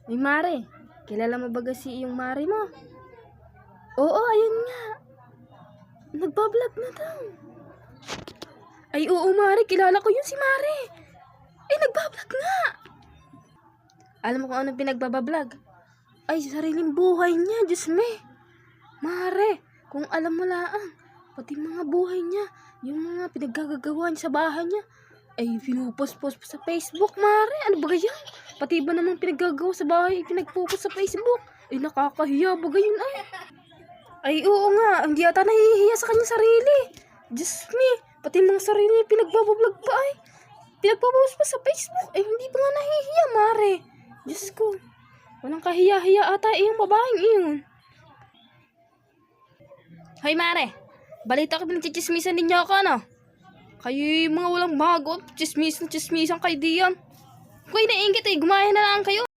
Uy, Mare, kilala mo ba si yung Mare mo? Oo, ayun nga. Nagbablog na daw. Ay, oo, Mare, kilala ko yun si Mare. Nagbablog nga. Alam mo kung anong pinagbabablog? Ay, sariling buhay niya, Diyos me. Mare, kung alam mo lang, pati mga buhay niya, yung mga pinaggagawa niya sa bahay niya, ay pinupost-post sa Facebook, Mare. Ano ba yan? Pati ba namang pinaggagawa sa bahay, pinagpo-post sa Facebook? Ay, nakakahiya ba gayon ay? Ay, oo nga, hindi ata nahihiya sa kanya sarili. Diyos me, pati mga sarili pinagbabablog pa ay. Pinagpo-post pa sa Facebook, ay hindi pa nga nahihiya, Mare. Diyos ko, walang kahiya-hiya ata yung babaeng iyon. Hoy, Mare, balita ko pinagchichismisan ninyo ako, ano? Kayo yung mga walang bago, chismisan kayo diyan. Kung nainggit gumaya na lang kayo.